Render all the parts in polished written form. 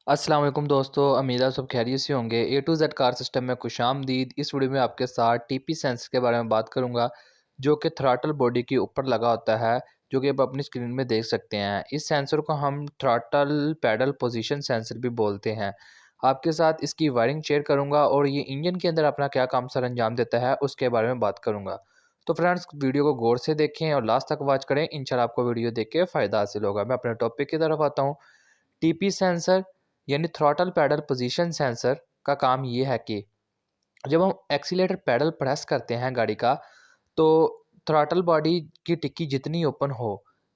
अस्सलाम वालेकुम दोस्तों, उम्मीद है सब खैरियत से होंगे। ए टू जेड कार सिस्टम में खुशामदीद। इस वीडियो में आपके साथ टीपी सेंसर के बारे में बात करूंगा, जो कि थ्रॉटल बॉडी के ऊपर लगा होता है, जो कि आप अपनी स्क्रीन में देख सकते हैं। इस सेंसर को हम थ्रॉटल पैडल पोजीशन सेंसर भी बोलते हैं। आपके साथ इसकी वायरिंग शेयर करूंगा और ये इंजन के अंदर अपना क्या काम सर अंजाम देता है उसके बारे में बात करूंगा। तो फ्रेंड्स, वीडियो को गौर से देखें और लास्ट तक वॉच करें। इंशाल्लाह आपको वीडियो देख के फ़ायदा हासिल होगा। मैं अपने टॉपिक की तरफ आता हूँ। टीपी सेंसर यानी थ्रॉटल पैडल पोजीशन सेंसर का काम ये है कि जब हम एक्सीलेटर पैडल प्रेस करते हैं गाड़ी का, तो थ्रॉटल बॉडी की टिक्की जितनी ओपन हो,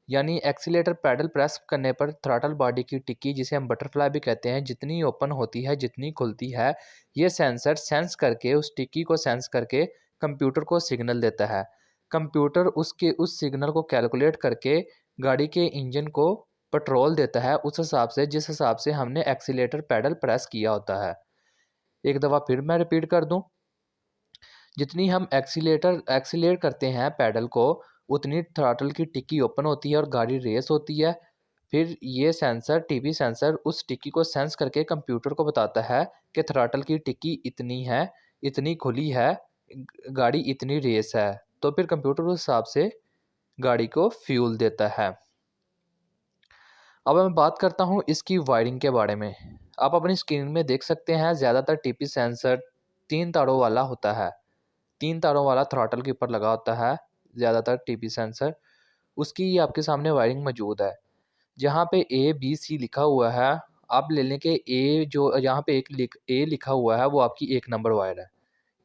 यानी एक्सीलेटर पैडल प्रेस करने पर थ्रॉटल बॉडी की टिक्की, जिसे हम बटरफ्लाई भी कहते हैं, जितनी ओपन होती है, जितनी खुलती है, ये सेंसर सेंस करके, उस टिक्की को सेंस करके कंप्यूटर को सिग्नल देता है। कंप्यूटर उसके उस सिग्नल को कैलकुलेट करके गाड़ी के इंजन को पेट्रोल देता है, उस हिसाब से जिस हिसाब से हमने एक्सीलेटर पैडल प्रेस किया होता है। एक दफ़ा फिर मैं रिपीट कर दूं। जितनी हम एक्सीलेट करते हैं पैडल को, उतनी थ्रॉटल की टिक्की ओपन होती है और गाड़ी रेस होती है। फिर ये सेंसर, टीपी सेंसर, उस टिक्की को सेंस करके कंप्यूटर को बताता है कि थ्रॉटल की टिक्की इतनी है, इतनी खुली है, गाड़ी इतनी रेस है। तो फिर कंप्यूटर उस हिसाब से गाड़ी को फ्यूल देता है। अब मैं बात करता हूँ इसकी वायरिंग के बारे में। आप अपनी स्क्रीन में देख सकते हैं, ज़्यादातर टीपी सेंसर 3 तारों वाला होता है। 3 तारों वाला थ्रॉटल के ऊपर लगा होता है ज़्यादातर टीपी सेंसर। उसकी ये आपके सामने वायरिंग मौजूद है। जहाँ पे ए, बी, सी लिखा हुआ है, आप ले लें कि ए जो यहाँ पे ए लिखा हुआ है, वो आपकी 1 नंबर वायर है।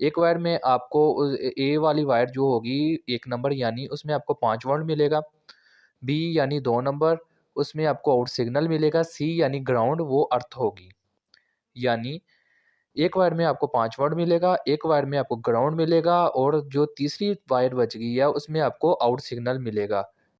एक वायर में आपको ए वाली वायर जो होगी 1 नंबर, यानी उसमें आपको 5 वोल्ट मिलेगा। बी यानी 2 नंबर, उसमें आपको आउट सिग्नल मिलेगा। सी यानी ग्राउंड, वो अर्थ होगी। यानी एक वायर में आपको 5 वोल्ट मिलेगा, एक वायर में आपको ग्राउंड मिलेगा और जो तीसरी वायर बच गई है उसमें आपको आउट सिग्नल मिलेगा।